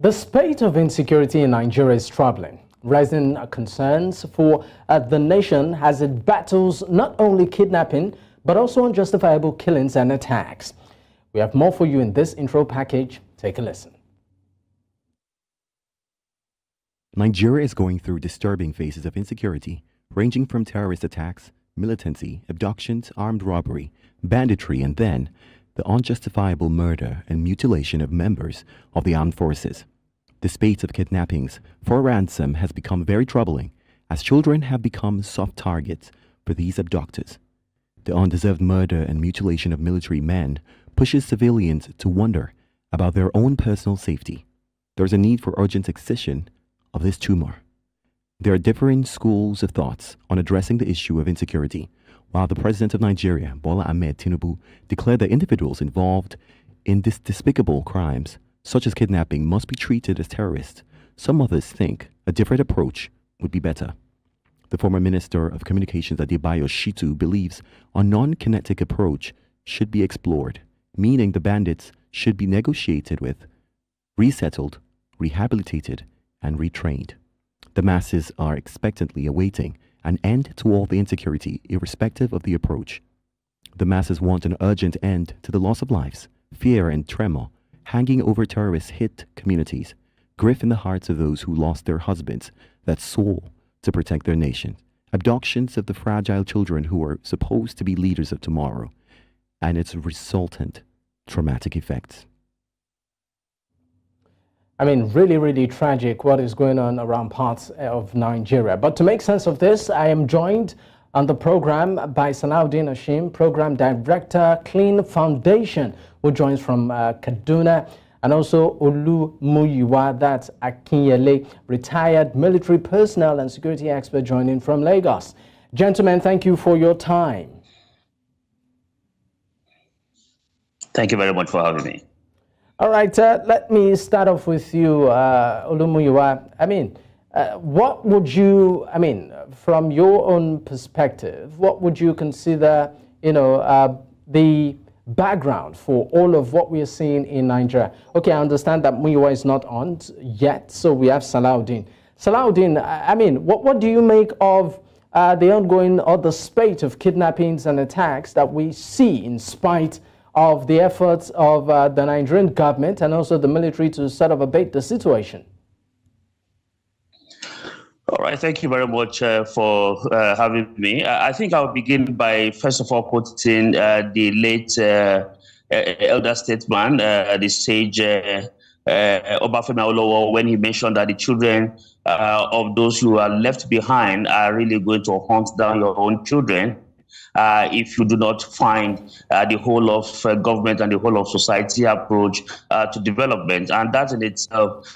The spate of insecurity in Nigeria is troubling, raising concerns for the nation as it battles not only kidnapping, but also unjustifiable killings and attacks. We have more for you in this intro package. Take a listen. Nigeria is going through disturbing phases of insecurity, ranging from terrorist attacks, militancy, abductions, armed robbery, banditry, and then the unjustifiable murder and mutilation of members of the armed forces. The spate of kidnappings for ransom has become very troubling, as children have become soft targets for these abductors. The undeserved murder and mutilation of military men pushes civilians to wonder about their own personal safety. There is a need for urgent excision of this tumor. There are differing schools of thoughts on addressing the issue of insecurity. While the President of Nigeria, Bola Ahmed Tinubu, declared that individuals involved in these despicable crimes, such as kidnapping, must be treated as terrorists, some others think a different approach would be better. The former Minister of Communications, Adegboye, believes a non-kinetic approach should be explored, meaning the bandits should be negotiated with, resettled, rehabilitated, and retrained. The masses are expectantly awaiting an end to all the insecurity, irrespective of the approach. The masses want an urgent end to the loss of lives, fear and tremor hanging over terrorist-hit communities, grief in the hearts of those who lost their husbands that swore to protect their nation, abductions of the fragile children who are supposed to be leaders of tomorrow, and its resultant traumatic effects. I mean, really tragic what is going on around parts of Nigeria. But to make sense of this, I am joined on the program by Salaudeen Hashim, Program Director, Cleen Foundation, who joins from Kaduna, and also Olumuyiwa, that's Aknyele, retired military personnel and security expert, joining from Lagos. Gentlemen, thank you for your time. Thank you very much for having me. All right, let me start off with you, Olumuyiwa. I mean, what would you, from your own perspective, what would you consider, the background for all of what we are seeing in Nigeria? Okay, I understand that Muyiwa is not on yet, so we have Salaudeen. Salaudeen, what do you make of the ongoing or the spate of kidnappings and attacks that we see in spite of the efforts of the Nigerian government and also the military to sort of abate the situation? All right, thank you very much for having me. I think I'll begin by, first of all, quoting the late elder statesman, the sage Obafemi Awolowo, when he mentioned that the children of those who are left behind are really going to hunt down your own children if you do not find the whole of government and the whole of society approach to development. And that in itself,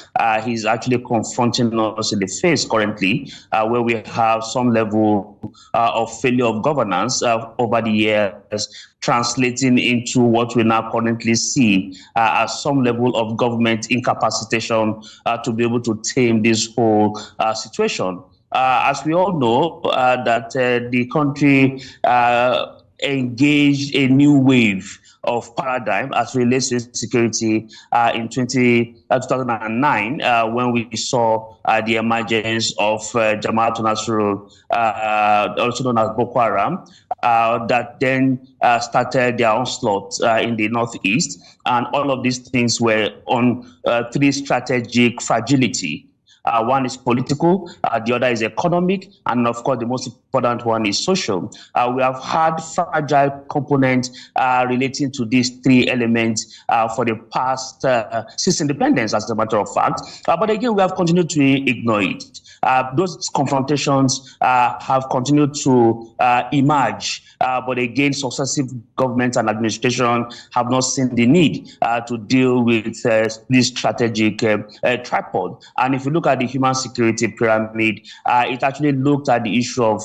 he's actually confronting us in the face currently, where we have some level of failure of governance over the years, translating into what we now currently see as some level of government incapacitation to be able to tame this whole situation. As we all know, that the country engaged a new wave of paradigm as relates to security in 2009, when we saw the emergence of Jamaatul Nasrul, also known as Boko Haram, that then started their onslaught in the northeast. And all of these things were on three strategic fragility. One is political, the other is economic, and of course the most important one is social. We have had fragile components relating to these three elements for the past since independence, as a matter of fact. But again, we have continued to ignore it. Those confrontations have continued to emerge, but again, successive governments and administration have not seen the need to deal with this strategic tripod. And if you look at the human security pyramid, it actually looked at the issue of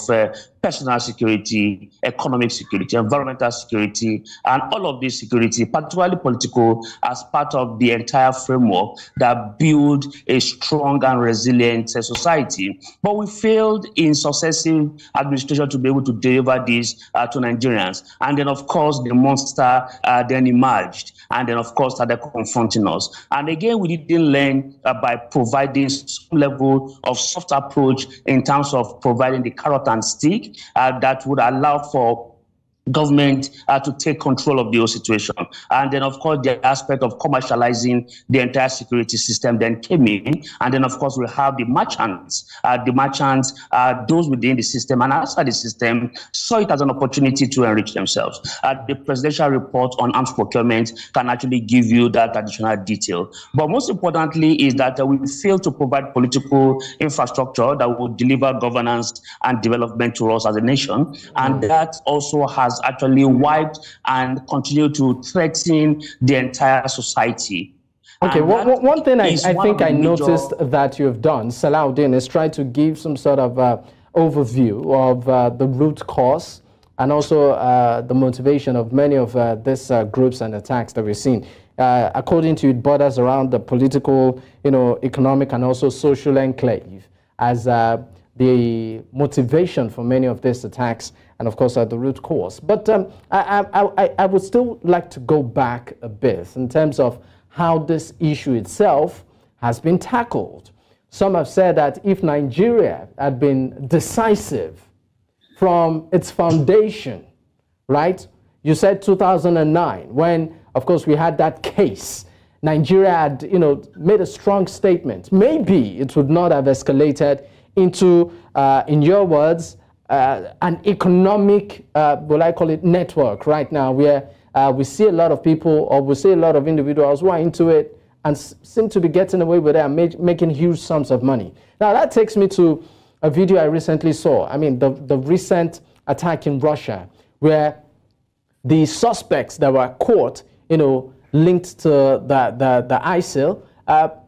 personal security, economic security, environmental security, and all of this security, particularly political, as part of the entire framework that build a strong and resilient society. But we failed in successive administration to be able to deliver this to Nigerians. And then, of course, the monster then emerged, and then, of course, started confronting us. And again, we didn't learn by providing some level of soft approach in terms of providing the carrot and stick that would allow for government to take control of the whole situation. And then, of course, the aspect of commercializing the entire security system then came in. And then, of course, we have the merchants. Those within the system and outside the system saw it as an opportunity to enrich themselves. The presidential report on arms procurement can actually give you that additional detail. But most importantly is that we fail to provide political infrastructure that will deliver governance and development to us as a nation. And that also has actually wiped and continue to threaten the entire society. Okay, one thing I think I noticed that you have done, Salaudeen, is try to give some sort of overview of the root cause and also the motivation of many of these groups and attacks that we've seen. According to you, it borders around the political, economic and also social enclave as the motivation for many of these attacks, and of course the root cause. But I would still like to go back a bit in terms of how this issue itself has been tackled. Some have said that if Nigeria had been decisive from its foundation, right? You said 2009, when, of course, we had that case. Nigeria had, made a strong statement. Maybe it would not have escalated into, in your words, an economic, I call it, network right now, where we see a lot of people, or we see a lot of individuals who are into it and seem to be getting away with it and making huge sums of money. Now, that takes me to a video I recently saw. I mean, the recent attack in Russia, where the suspects that were caught, linked to the ISIL,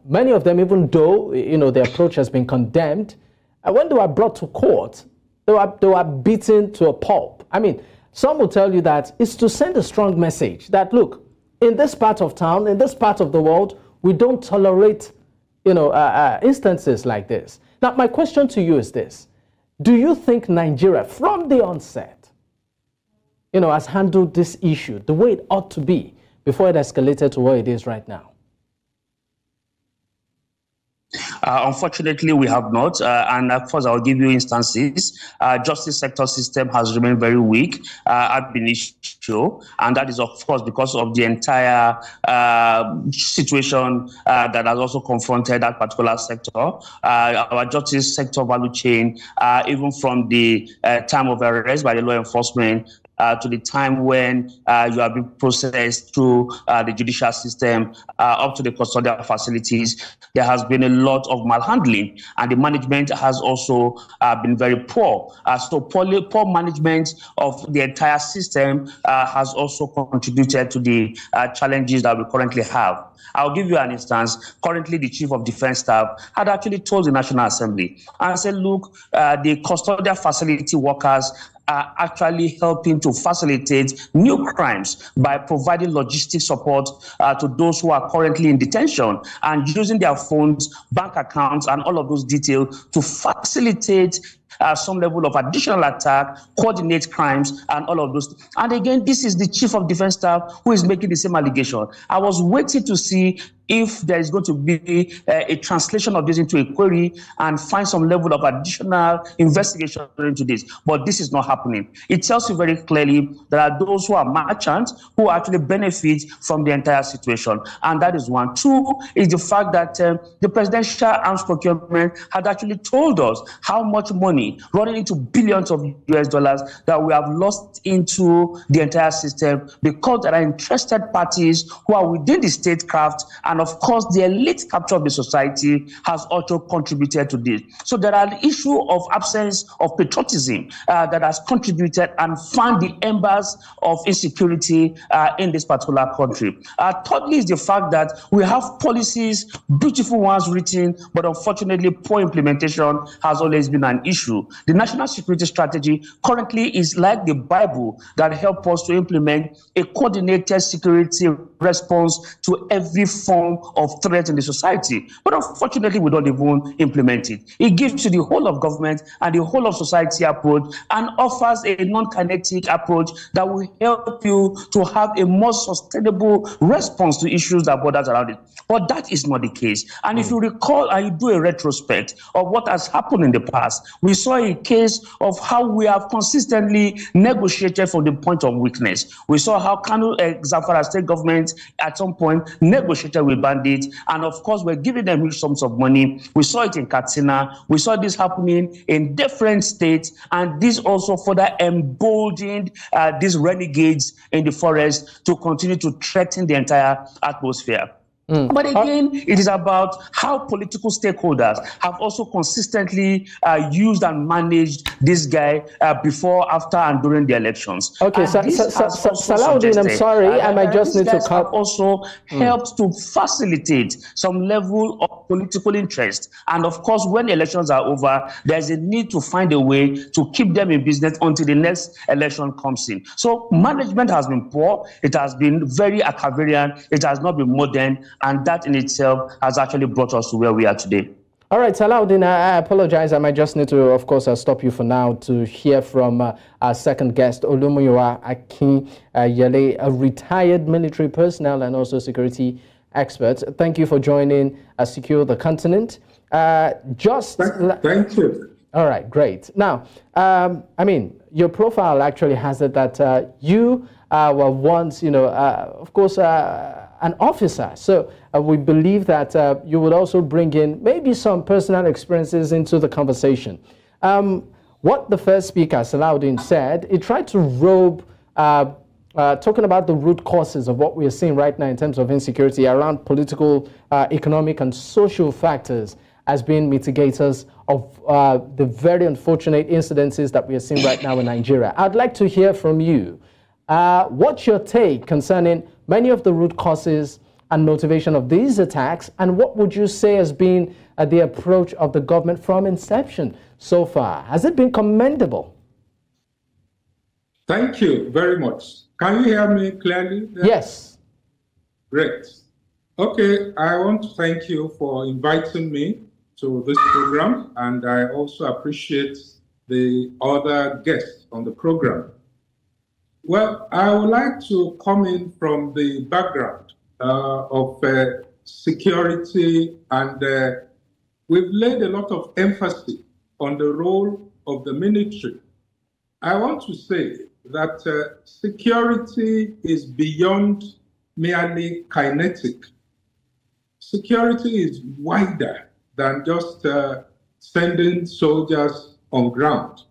many of them, even though, their approach has been condemned, when they were brought to court, they were beaten to a pulp. I mean, some will tell you that it's to send a strong message that, look, in this part of town, in this part of the world, we don't tolerate, instances like this. Now, my question to you is this. Do you think Nigeria, from the onset, has handled this issue the way it ought to be before it escalated to where it is right now? Unfortunately, we have not. And of course, I'll give you instances. Justice sector system has remained very weak at initio, and that is, of course, because of the entire situation that has also confronted that particular sector. Our justice sector value chain, even from the time of arrest by the law enforcement, to the time when you have been processed through the judicial system up to the custodial facilities, there has been a lot of malhandling, and the management has also been very poor. So poor management of the entire system has also contributed to the challenges that we currently have. I'll give you an instance. Currently, the Chief of Defense Staff had actually told the National Assembly and said, look, the custodial facility workers are actually helping to facilitate new crimes by providing logistic support to those who are currently in detention and using their phones, bank accounts, and all of those details to facilitate some level of additional attack, coordinate crimes, and all of those. And again, this is the Chief of Defense Staff who is making the same allegation. I was waiting to see if there is going to be a translation of this into a query and find some level of additional investigation into this. But this is not happening. It tells you very clearly there are those who are merchants who actually benefit from the entire situation. And that is one. Two is the fact that the presidential arms procurement had actually told us how much money, running into billions of US dollars, that we have lost into the entire system because there are interested parties who are within the statecraft and And of course, the elite capture of the society has also contributed to this. So there are the issue of absence of patriotism that has contributed and found the embers of insecurity in this particular country. Thirdly is the fact that we have policies, beautiful ones written, but unfortunately poor implementation has always been an issue. The national security strategy currently is like the Bible that helps us to implement a coordinated security response to every form of threat in the society. But unfortunately, we don't even implement it. It gives you the whole of government and the whole of society approach and offers a non-kinetic approach that will help you to have a more sustainable response to issues that borders around it. But that is not the case. And if you recall and you do a retrospect of what has happened in the past, we saw a case of how we have consistently negotiated from the point of weakness. We saw how Kano Zamfara state government at some point negotiated with bandits, and of course we're giving them huge sums of money. We saw it in Katsina. We saw this happening in different states, and this also further emboldened these renegades in the forest to continue to threaten the entire atmosphere. But again, it is about how political stakeholders have also consistently used and managed this guy before, after, and during the elections. Okay, Salaudeen, I'm sorry, I might just need to cut. Also helped to facilitate some level of political interest. And of course, when the elections are over, there's a need to find a way to keep them in business until the next election comes in. So management has been poor. It has been very Akavarian. It has not been modern. And that in itself has actually brought us to where we are today. All right, Salaudeen, I apologize. I might just need to, of course, stop you for now to hear from our second guest, Olumuyiwa Aknyele, a retired military personnel and also security expert. Thank you for joining Secure the Continent. Thank you. All right, great. Now, I mean, your profile actually has it that you were once, of course, an officer. So we believe that you would also bring in maybe some personal experiences into the conversation. What the first speaker, Salaudeen, said, he tried to robe, talking about the root causes of what we are seeing right now in terms of insecurity around political, economic, and social factors as being mitigators of the very unfortunate incidences that we are seeing right now in Nigeria. I'd like to hear from you. What's your take concerning many of the root causes and motivation of these attacks, and what would you say has been the approach of the government from inception so far? Has it been commendable? Thank you very much. Can you hear me clearly? Yes. Great. Okay, I want to thank you for inviting me to this program, and I also appreciate the other guests on the program. Well, I would like to come in from the background of security, and we've laid a lot of emphasis on the role of the military. I want to say that security is beyond merely kinetic. Security is wider than just sending soldiers on ground.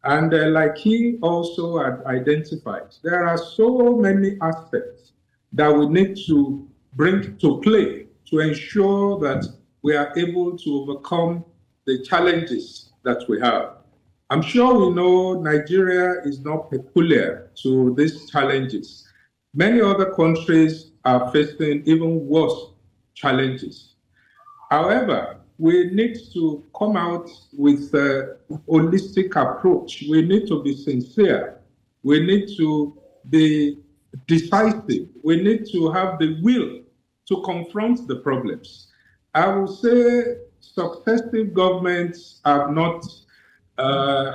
And like he also had identified, there are so many aspects that we need to bring to play to ensure that we are able to overcome the challenges that we have. I'm sure we know Nigeria is not peculiar to these challenges. Many other countries are facing even worse challenges. However, we need to come out with a holistic approach. We need to be sincere. We need to be decisive. We need to have the will to confront the problems. I will say successive governments have not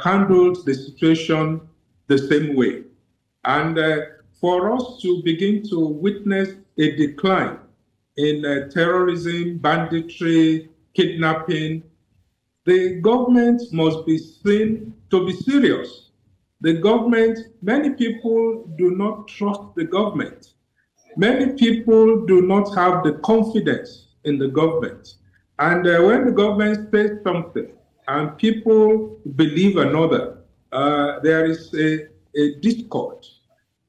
handled the situation the same way. And for us to begin to witness a decline in terrorism, banditry, kidnapping, the government must be seen to be serious. The government, many people do not trust the government. Many people do not have the confidence in the government. And when the government says something and people believe another, there is a discord.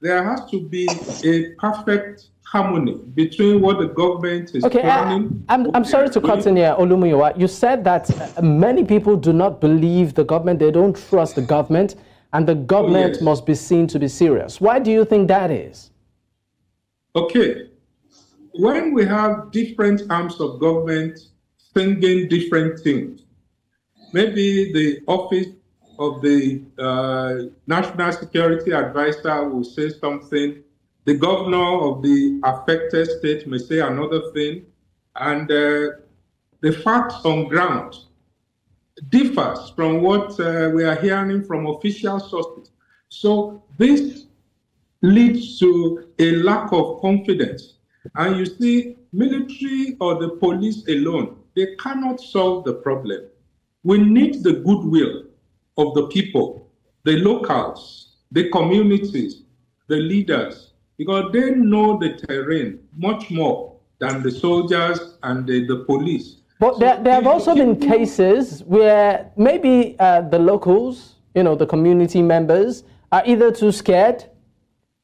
there has to be a perfect harmony between what the government is planning. I'm sorry to cut in here, Olumuyiwa. You said that many people do not believe the government, they don't trust the government, and the government must be seen to be serious. Why do you think that is? Okay. When we have different arms of government thinking different things, maybe the office of the National Security Advisor will say something, the governor of the affected state may say another thing, and the facts on ground differs from what we are hearing from official sources. So this leads to a lack of confidence. And you see, military or the police alone, they cannot solve the problem. We need the goodwill of the people, the locals, the communities, the leaders, because they know the terrain much more than the soldiers and the police. But there have also been cases where maybe the locals, the community members, are either too scared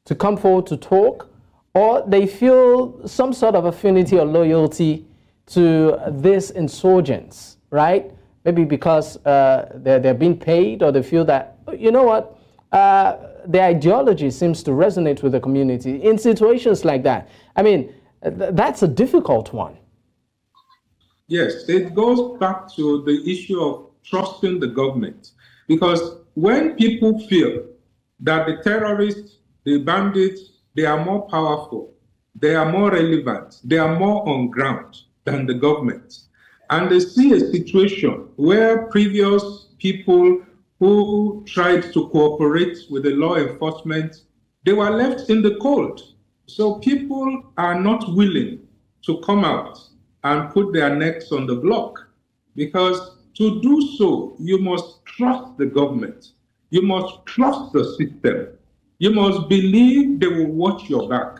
to come forward to talk, or they feel some sort of affinity or loyalty to these insurgents, right? Maybe because they're being paid, or they feel that, you know what, their ideology seems to resonate with the community. In situations like that, I mean, that's a difficult one. Yes, it goes back to the issue of trusting the government. Because when people feel that the terrorists, the bandits, they are more powerful, they are more relevant, they are more on ground than the government, and they see a situation where previous people who tried to cooperate with the law enforcement, they were left in the cold. So people are not willing to come out and put their necks on the block, because to do so, you must trust the government. You must trust the system. You must believe they will watch your back.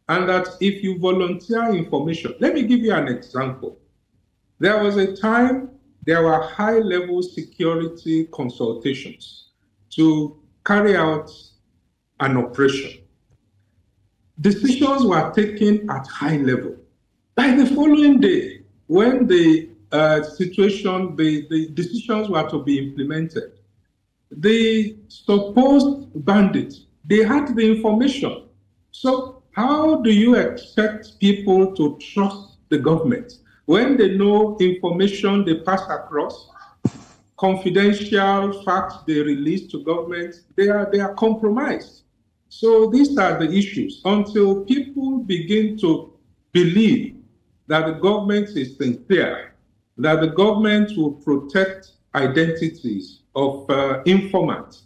And that if you volunteer information, let me give you an example. There was a time there were high-level security consultations to carry out an operation. Decisions were taken at high level. By the following day, when the decisions were to be implemented, the supposed bandits, they had the information. So how do you expect people to trust the government when they know information they pass across, confidential facts they release to government, they are compromised. So these are the issues. Until people begin to believe that the government is sincere, that the government will protect identities of informants,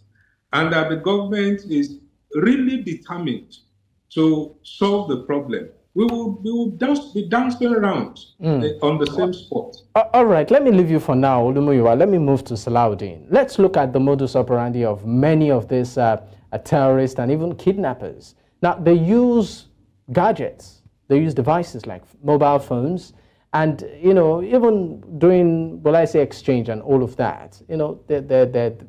and that the government is really determined to solve the problem, we will just be dancing around on the same spot. All right, let me leave you for now, Olumuyiwa. Let me move to Salaudeen. Let's look at the modus operandi of many of these terrorists and even kidnappers. Now, they use gadgets. They use devices like mobile phones, and even doing, will I say, exchange and all of that.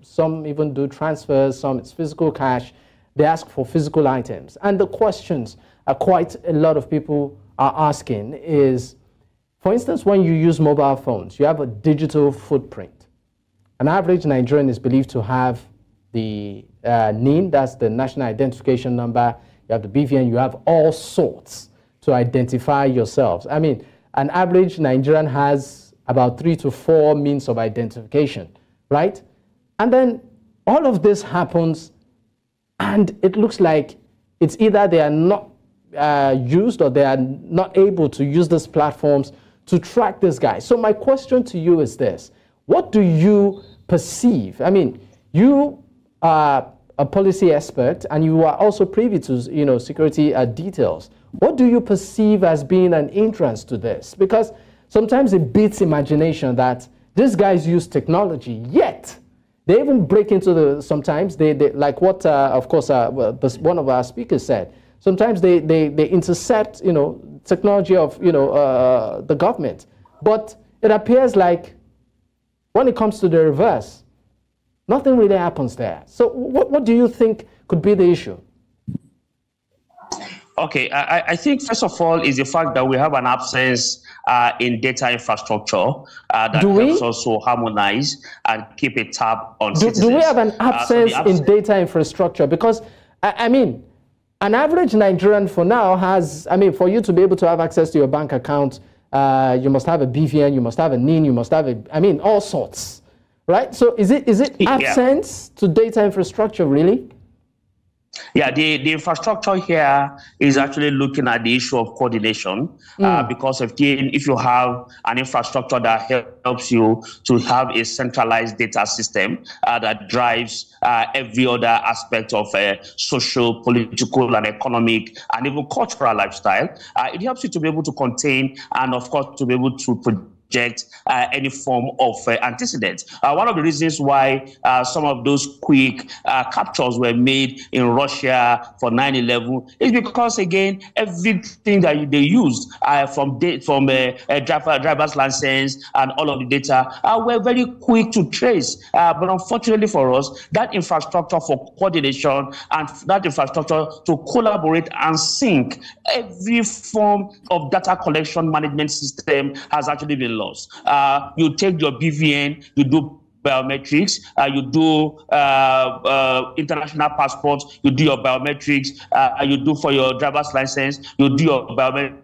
Some even do transfers. Some it's physical cash. They ask for physical items, and the questions quite a lot of people are asking is, for instance, when you use mobile phones, you have a digital footprint. An average Nigerian is believed to have the NIN, that's the National Identification Number. You have the BVN. You have all sorts to identify yourselves. I mean, an average Nigerian has about 3 to 4 means of identification, right? And then all of this happens, and it looks like it's either they are not used or they are not able to use these platforms to track this guy. So my question to you is this: what do you perceive? I mean, you are a policy expert and you are also privy to security details. What do you perceive as being an entrance to this? Because sometimes it beats imagination that these guys use technology, yet they even break into sometimes they like what, of course, one of our speakers said, sometimes they intercept, technology of, the government. But it appears like when it comes to the reverse, nothing really happens there. So what do you think could be the issue? Okay, I think first of all is the fact that we have an absence in data infrastructure that helps us to harmonize and keep a tab on citizens. Do we have an absence in data infrastructure? Because, I mean, an average Nigerian for now has, I mean, for you to be able to have access to your bank account, you must have a BVN, you must have a NIN, you must have a, I mean, all sorts, right? So is it absence to data infrastructure, really? Yeah, the infrastructure here is actually looking at the issue of coordination because if you have an infrastructure that helps you to have a centralized data system that drives every other aspect of social, political, and economic, and even cultural lifestyle, it helps you to be able to contain and, of course, to be able to project any form of antecedent. One of the reasons why some of those quick captures were made in Russia for 9/11 is because, again, everything that they used from driver's license and all of the data were very quick to trace. But unfortunately for us, that infrastructure for coordination and that infrastructure to collaborate and sync every form of data collection management system has actually been lost. You take your BVN, you do biometrics, you do international passports, you do your biometrics, you do for your driver's license, you do your biometrics.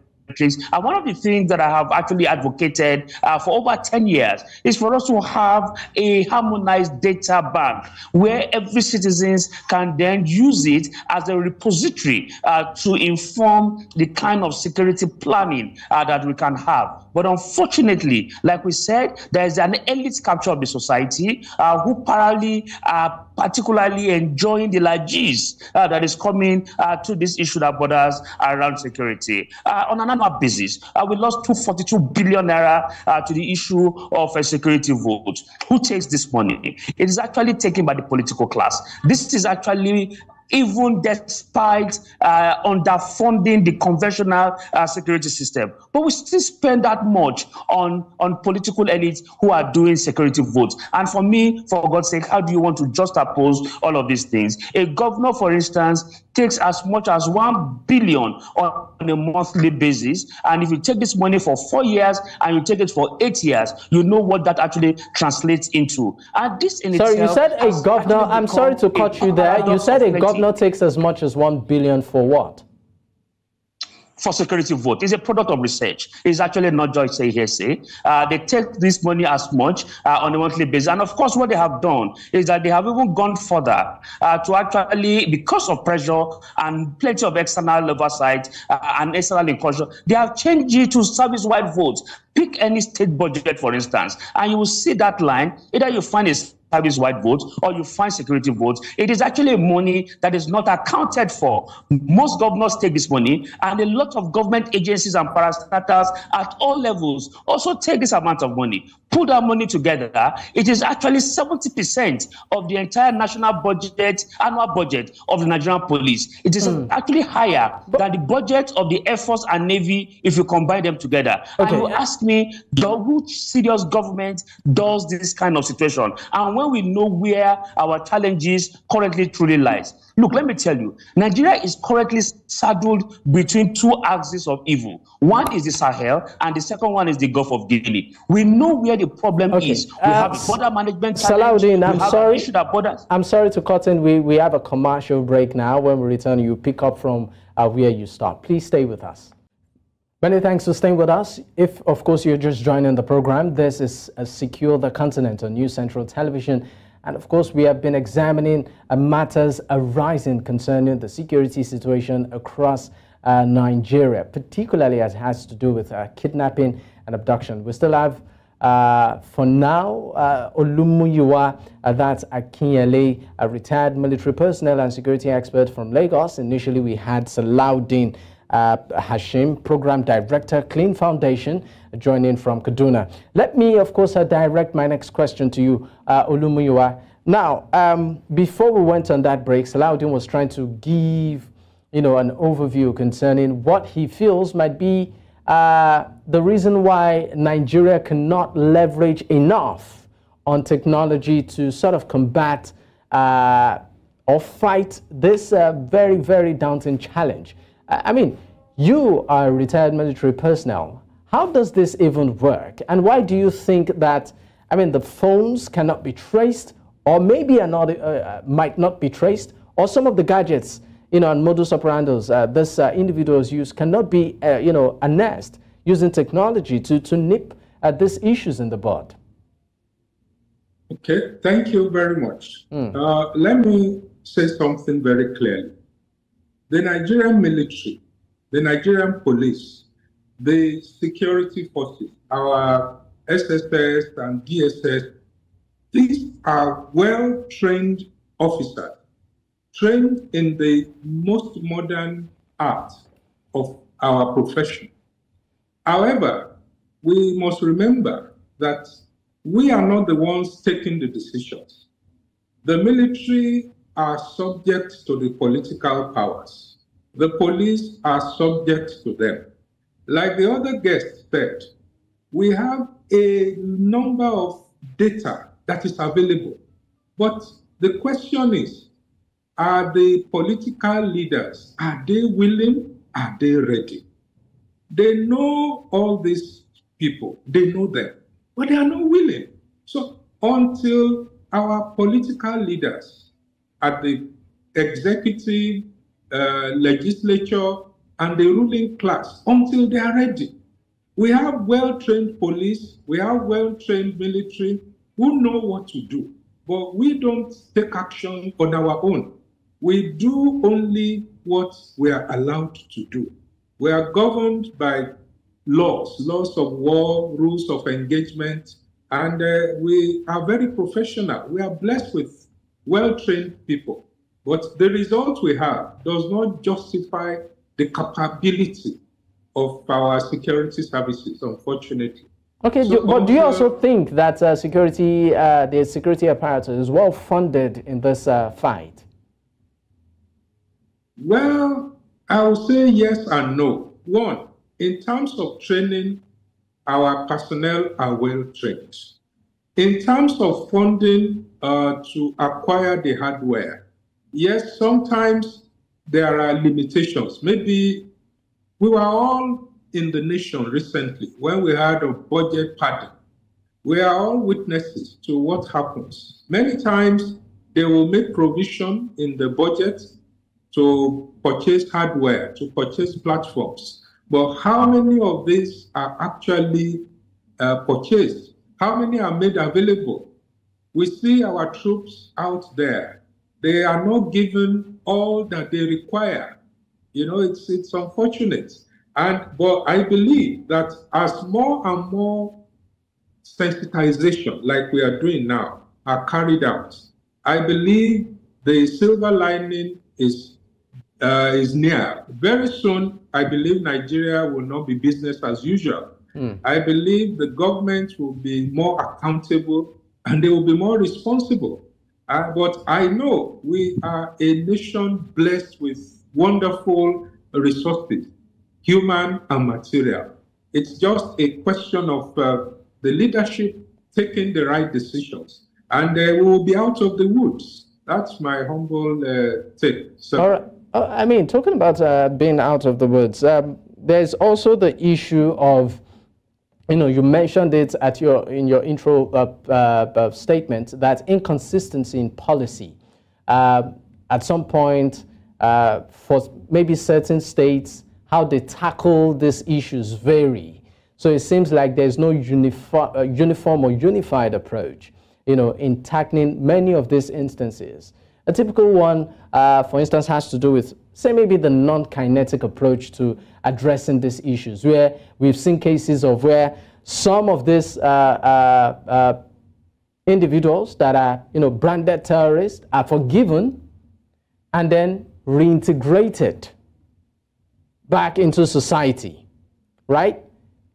And one of the things that I have actually advocated for over 10 years is for us to have a harmonized data bank where every citizen can then use it as a repository to inform the kind of security planning that we can have. But unfortunately, like we said, there is an elite capture of the society who apparently are particularly enjoying the largesse that is coming to this issue that borders around security. On an annual basis, we lost 242 billion naira to the issue of a security vote. Who takes this money? It is actually taken by the political class. This is actually even despite underfunding the conventional security system. But we still spend that much on political elites who are doing security votes. And for me, for God's sake, how do you want to juxtapose all of these things? A governor, for instance, takes as much as 1 billion on a monthly basis. And if you take this money for 4 years and you take it for 8 years, you know what that actually translates into. And this in itself... Sorry, you said a governor, I'm sorry to cut you there. You said a governor takes as much as 1 billion for what? For security vote. It's a product of research. It's actually not just a hearsay. They take this money as much on a monthly basis. And of course, what they have done is that they have even gone further to actually, because of pressure and plenty of external oversight and external incursion, they have changed it to service-wide votes. Pick any state budget, for instance, and you will see that line. Either you find a service-wide votes or you find security votes. It is actually money that is not accounted for. Most governors take this money, and a lot of government agencies and parastatals at all levels also take this amount of money. Put that money together, it is actually 70% of the entire national budget, annual budget of the Nigerian police. It is actually higher than the budget of the Air Force and Navy if you combine them together. Okay. And you ask me, which serious government does this kind of situation? And when we know where our challenges currently truly lies. Look, let me tell you, Nigeria is currently saddled between two axes of evil. One is the Sahel, and the second one is the Gulf of Guinea. We know where the problem is. We have a border management challenge. Salaudeen, I'm sorry to cut in. We have a commercial break now. When we return, you pick up from where you start. Please stay with us. Many thanks for staying with us. If, of course, you're just joining the program, this is Secure the Continent on News Central Television. And, of course, we have been examining matters arising concerning the security situation across Nigeria, particularly as it has to do with kidnapping and abduction. We still have, for now, Olumuyiwa, that's Aknyele, a retired military personnel and security expert from Lagos. Initially, we had Salaudeen, Hashim, Program Director, Cleen Foundation, joining from Kaduna. Let me, of course, direct my next question to you, Olumuyiwa. Now, before we went on that break, Salaudeen was trying to give, an overview concerning what he feels might be the reason why Nigeria cannot leverage enough on technology to sort of combat or fight this very, very daunting challenge. I mean, you are a retired military personnel. How does this even work? And why do you think that, I mean, the phones cannot be traced, or maybe might not be traced, or some of the gadgets, you know, and modus operandi this individuals use cannot be, you know, unearthed using technology to nip these issues in the bud? Okay, thank you very much. Let me say something very clearly. The Nigerian military, the Nigerian police, the security forces, our SSS and DSS, these are well-trained officers, trained in the most modern art of our profession. However, we must remember that we are not the ones taking the decisions. The military are subject to the political powers. The police are subject to them. Like the other guest said, we have a number of data that is available. But the question is, are the political leaders, are they willing? Are they ready? They know all these people, they know them, but they are not willing. So until our political leaders at the executive, legislature, and the ruling class, until they are ready, we have well-trained police, we have well-trained military who know what to do, but we don't take action on our own. We do only what we are allowed to do. We are governed by laws of war, rules of engagement, and we are very professional. We are blessed with well-trained people. But the result we have does not justify the capability of our security services, unfortunately. Okay, So but do you also think that the security apparatus is well funded in this fight? Well, I will say yes and no. One, in terms of training, our personnel are well trained. In terms of funding to acquire the hardware, yes, sometimes there are limitations. Maybe we were all in the nation recently when we had a budget padding. We are all witnesses to what happens. Many times they will make provision in the budget to purchase hardware, to purchase platforms. But how many of these are actually purchased? How many are made available? We see our troops out there. They are not given all that they require. You know, it's unfortunate. But I believe that as more and more sensitization, like we are doing now, are carried out, I believe the silver lining is near. Very soon, I believe Nigeria will not be business as usual. I believe the government will be more accountable and they will be more responsible. But I know we are a nation blessed with wonderful resources, human and material. It's just a question of the leadership taking the right decisions, and we will be out of the woods. That's my humble take. So, all right. I mean, talking about being out of the woods, there's also the issue of, you know, you mentioned it in your intro statement, that inconsistency in policy. At some point, for maybe certain states, how they tackle these issues vary. So it seems like there's no uniform or unified approach, you know, in tackling many of these instances. A typical one, for instance, has to do with, say, maybe the non-kinetic approach to addressing these issues, where we've seen cases of where some of these individuals that are, you know, branded terrorists are forgiven and then reintegrated back into society, right?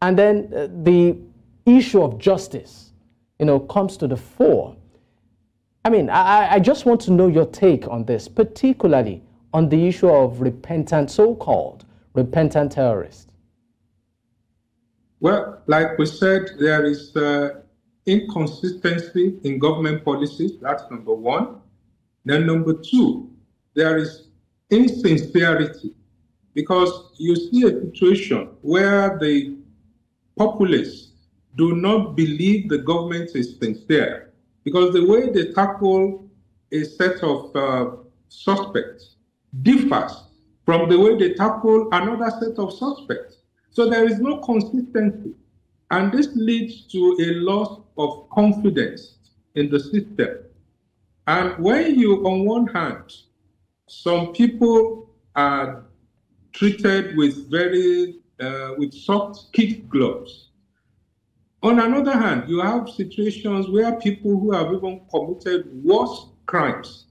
And then the issue of justice, you know, comes to the fore. I mean, I just want to know your take on this, particularly on the issue of repentant, so-called repentant terrorists. Well, like we said, there is inconsistency in government policies. That's number one. Then number two, there is insincerity because you see a situation where the populace do not believe the government is sincere, because the way they tackle a set of suspects differs from the way they tackle another set of suspects. So there is no consistency. And this leads to a loss of confidence in the system. And when you, on one hand, some people are treated with with soft kid gloves. On another hand, you have situations where people who have even committed worse crimes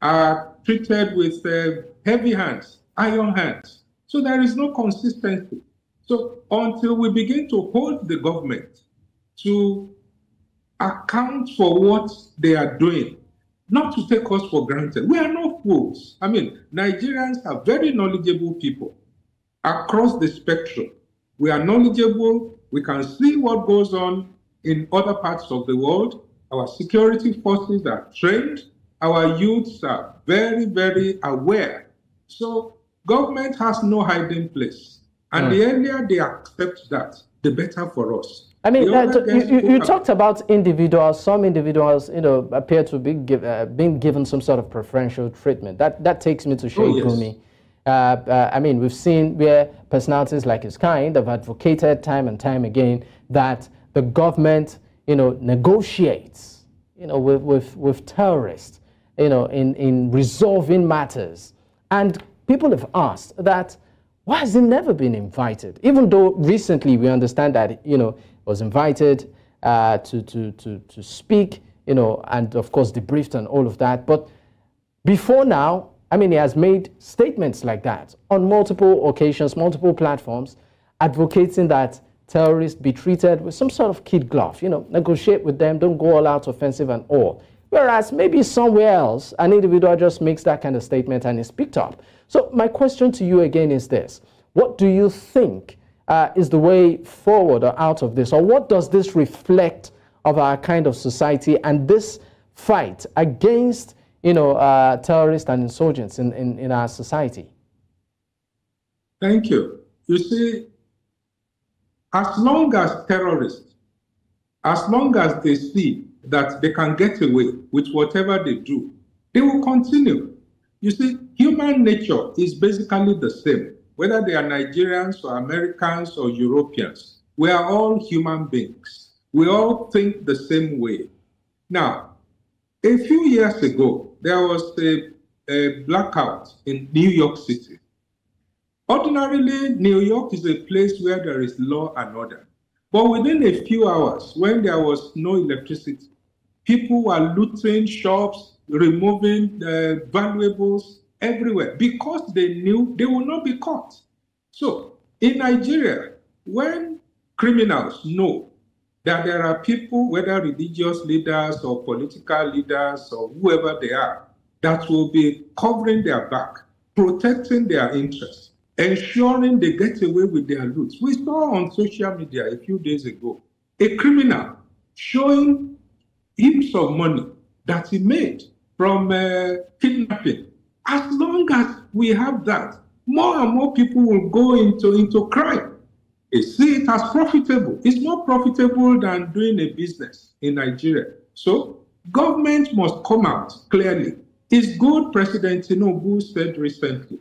are treated with heavy hands, iron hands. So there is no consistency. So until we begin to hold the government to account for what they are doing, not to take us for granted. We are not fools. I mean, Nigerians are very knowledgeable people across the spectrum. We are knowledgeable. We can see what goes on in other parts of the world. Our security forces are trained. Our youths are very, very aware. So government has no hiding place. And the earlier they accept that, the better for us. I mean, you talked about individuals. Some individuals, appear to be being given some sort of preferential treatment. That takes me to Sheikh Gumi. I mean, we've seen where personalities like his kind have advocated time and time again that the government, negotiates, with terrorists, in resolving matters. And people have asked that, why has he never been invited? Even though recently we understand that, was invited to speak, and of course debriefed and all of that. But before now, I mean, he has made statements like that on multiple occasions, multiple platforms, advocating that terrorists be treated with some sort of kid glove, negotiate with them, don't go all out offensive and all. Whereas maybe somewhere else, an individual just makes that kind of statement and is picked up. So my question to you again is this. What do you think is the way forward or out of this? Or what does this reflect of our kind of society and this fight against, terrorists and insurgents in our society? Thank you. You see, as long as terrorists, as long as they see that they can get away with whatever they do, they will continue. You see, human nature is basically the same, whether they are Nigerians or Americans or Europeans. We are all human beings. We all think the same way. Now, a few years ago, there was a blackout in New York City. Ordinarily, New York is a place where there is law and order. But within a few hours, when there was no electricity, people were looting shops, removing valuables everywhere because they knew they would not be caught. So in Nigeria, when criminals know that there are people, whether religious leaders or political leaders or whoever they are, that will be covering their back, protecting their interests, ensuring they get away with their loot. We saw on social media a few days ago a criminal showing heaps of money that he made from kidnapping. As long as we have that, more and more people will go into crime. They see it as profitable. It's more profitable than doing a business in Nigeria. So government must come out clearly. It's good President Tinubu said recently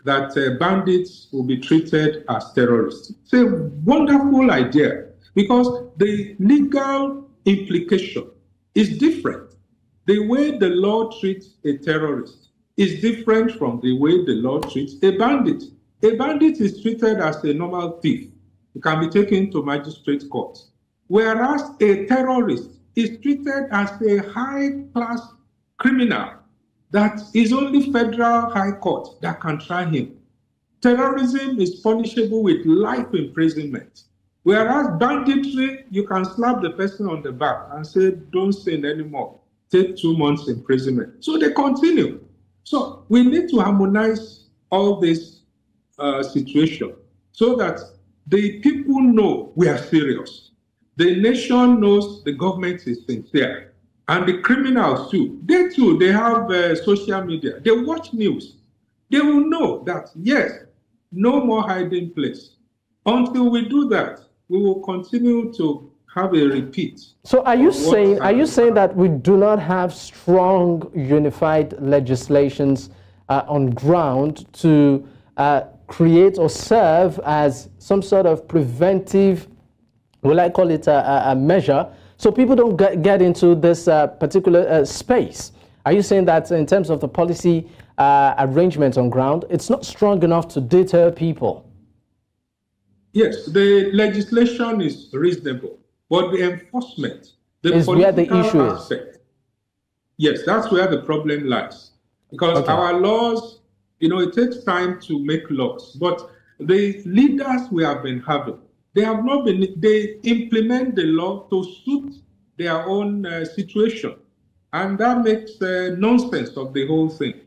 that bandits will be treated as terrorists. It's a wonderful idea because the legal implication is different. The way the law treats a terrorist is different from the way the law treats a bandit. A bandit is treated as a normal thief. He can be taken to magistrate court. Whereas a terrorist is treated as a high-class criminal that is only federal high court that can try him. Terrorism is punishable with life imprisonment. Whereas banditry, you can slap the person on the back and say, don't sin anymore. Take 2 months imprisonment. So they continue. So we need to harmonize all this situation so that the people know we are serious. The nation knows the government is sincere. And the criminals too. They have social media. They watch news. They will know that, yes, No more hiding place. Until we do that, we will continue to have a repeat. So are you saying that we do not have strong unified legislations on ground to create or serve as some sort of preventive, will I call it a measure, so people don't get into this particular space? Are you saying that in terms of the policy arrangements on ground, it's not strong enough to deter people? Yes, the legislation is reasonable, but the enforcement, is where the issue aspect, yes, that's where the problem lies. Because our laws, it takes time to make laws, but the leaders we have been having, they implement the law to suit their own situation. And that makes nonsense of the whole thing.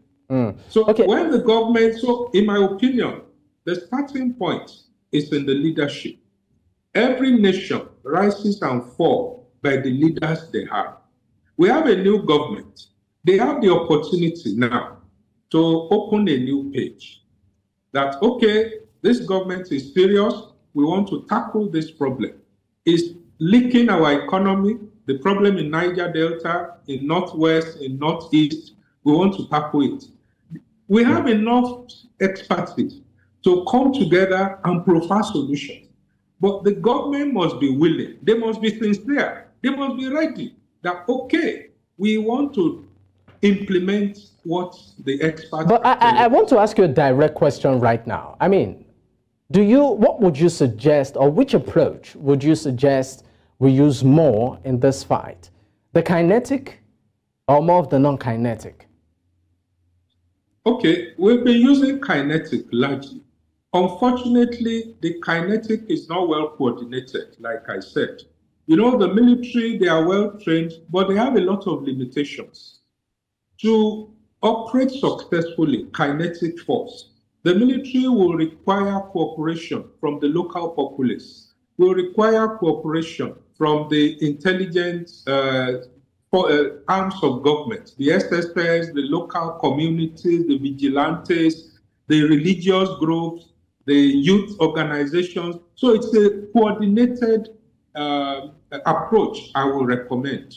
So when the government, in my opinion, the starting point is in the leadership. Every nation rises and falls by the leaders they have. We have a new government. They have the opportunity now to open a new page. That, this government is serious. We want to tackle this problem. It's leaking our economy. The problem in Niger Delta, in Northwest, in Northeast, we want to tackle it. We have enough expertise to come together and provide solutions. But the government must be willing. They must be sincere. They must be ready that, we want to implement what the experts... But I want to ask you a direct question right now. I mean, what would you suggest, or which approach would you suggest we use more in this fight? The kinetic or more of the non-kinetic? We've been using kinetic largely. Unfortunately, the kinetic is not well coordinated, like I said. The military, they are well trained, but they have a lot of limitations. To operate successfully kinetic force, the military will require cooperation from the local populace, will require cooperation from the intelligence arms of government, the SSS, the local communities, the vigilantes, the religious groups, the youth organizations. So it's a coordinated approach I will recommend.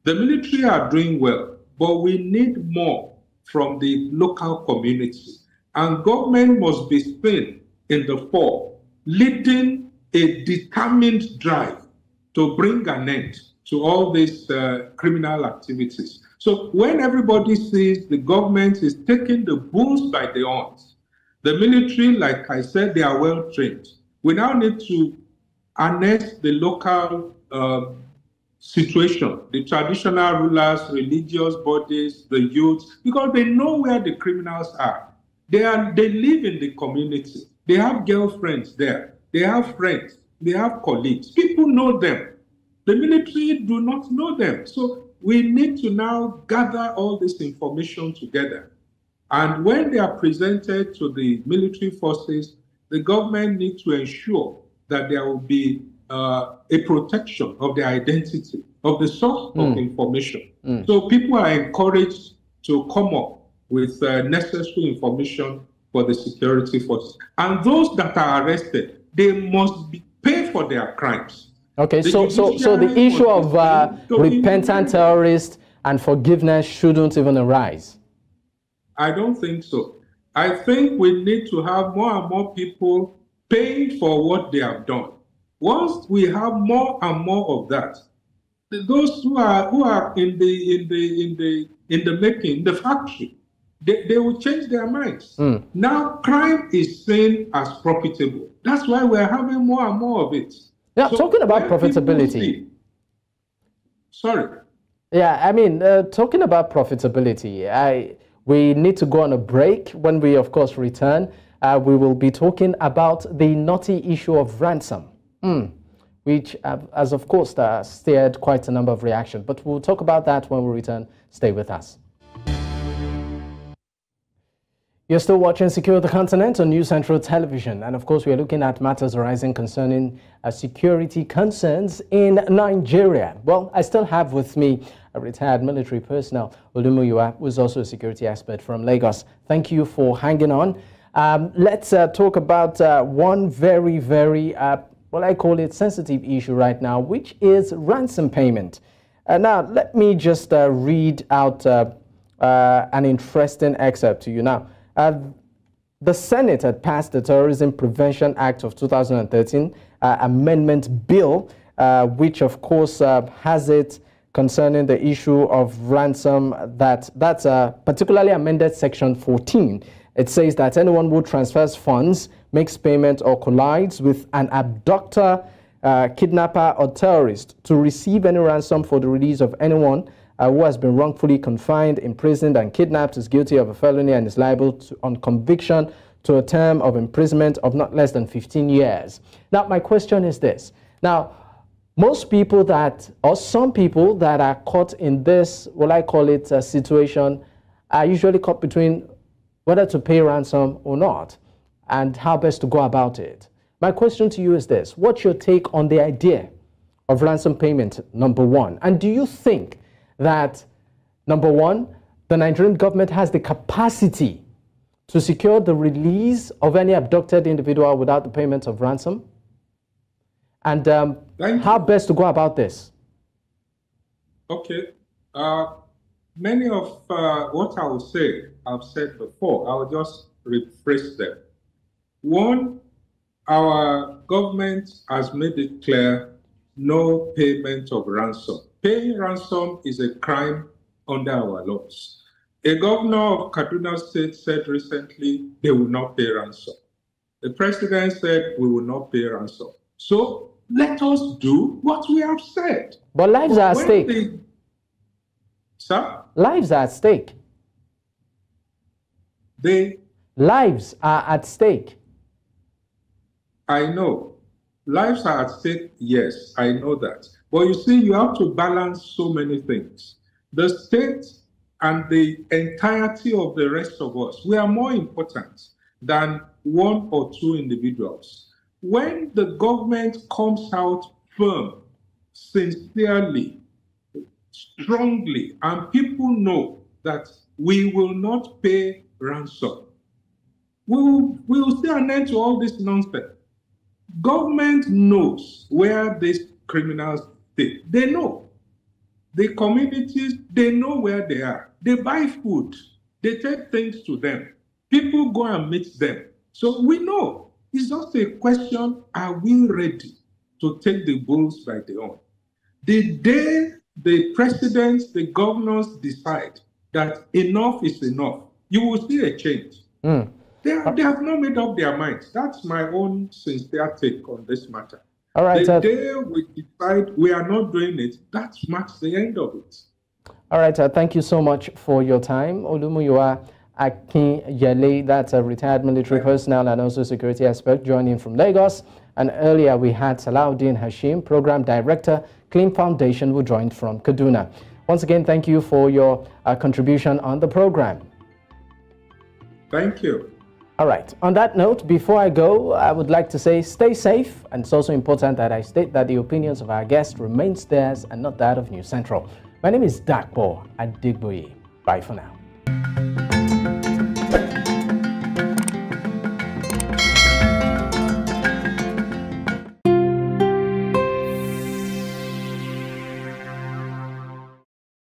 The military are doing well, but we need more from the local community. And government must be seen in the fore, leading a determined drive to bring an end to all these criminal activities. So when everybody sees the government is taking the bulls by the horns, the military, like I said, they are well trained. We now need to harness the local situation, the traditional rulers, religious bodies, the youth, because they know where the criminals are. They live in the community. They have girlfriends there. They have friends. They have colleagues. People know them. The military do not know them. So we need to now gather all this information together. And when they are presented to the military forces, the government needs to ensure that there will be a protection of their identity, of the source of information. So people are encouraged to come up with necessary information for the security forces. And those that are arrested, they must pay for their crimes. Okay, so the issue of repentant terrorists and forgiveness shouldn't even arise. I don't think so. I think we need to have more and more people paying for what they have done. Once we have more and more of that, those who are in the making, the factory, they will change their minds. Now crime is seen as profitable. That's why we're having more and more of it. Yeah, so talking about profitability. Yeah, I mean, talking about profitability, we need to go on a break. When we, of course, return, we will be talking about the knotty issue of ransom, which has, of course, stirred quite a number of reactions. But we'll talk about that when we return. Stay with us. You're still watching Secure the Continent on News Central Television. And of course, we are looking at matters arising concerning security concerns in Nigeria. Well, I still have with me a retired military personnel, Olumuyiwa, who is also a security expert from Lagos. Thank you for hanging on. Let's talk about one very, very, well, I call it sensitive issue right now, which is ransom payment. Now, let me just read out an interesting excerpt to you. Now, the Senate had passed the Terrorism Prevention Act of 2013 amendment bill, which, of course, has it concerning the issue of ransom. That's particularly amended Section 14. It says that anyone who transfers funds, makes payment, or collides with an abductor, kidnapper, or terrorist to receive any ransom for the release of anyone who has been wrongfully confined, imprisoned, and kidnapped is guilty of a felony and is liable to, on conviction, to a term of imprisonment of not less than 15 years. Now, my question is this. Now, most people that, or some people that are caught in this, what I call it, situation, are usually caught between whether to pay ransom or not, and how best to go about it. My question to you is this. What's your take on the idea of ransom payment, number one? And do you think that, number one, the Nigerian government has the capacity to secure the release of any abducted individual without the payment of ransom? And how best to go about this? Okay. Many of what I will say, I've said before. I will just rephrase them. One, our government has made it clear, no payment of ransom. Paying ransom is a crime under our laws. A governor of Kaduna State said recently they will not pay ransom. The president said we will not pay ransom. So let us do what we have said. But lives are at stake. Sir? Lives are at stake. Lives are at stake. I know. Lives are at stake, yes, I know that. But you see, you have to balance so many things. The state and the entirety of the rest of us, we are more important than one or two individuals. When the government comes out firm, sincerely, strongly, and people know that we will not pay ransom, we will see an end to all this nonsense. Government knows where these criminals stay. They know. The communities, they know where they are. They buy food. They take things to them. People go and meet them. So we know. It's just a question, are we ready to take the bulls by the horn? The day the presidents, the governors decide that enough is enough, you will see a change. They have not made up their minds. That's my own sincere take on this matter. All right. The day we decide we are not doing it, that marks the end of it. All right. Thank you so much for your time. Olumuyiwa Aknyele, that's a retired military personnel and also security expert, joining from Lagos. And earlier we had Salaudeen Hashim, Program Director, Cleen Foundation, who joined from Kaduna. Once again, thank you for your contribution on the program. Thank you. All right. On that note, before I go, I would like to say stay safe. And it's also important that I state that the opinions of our guests remains theirs and not that of News Central. My name is Dapo Adegboye. Bye for now.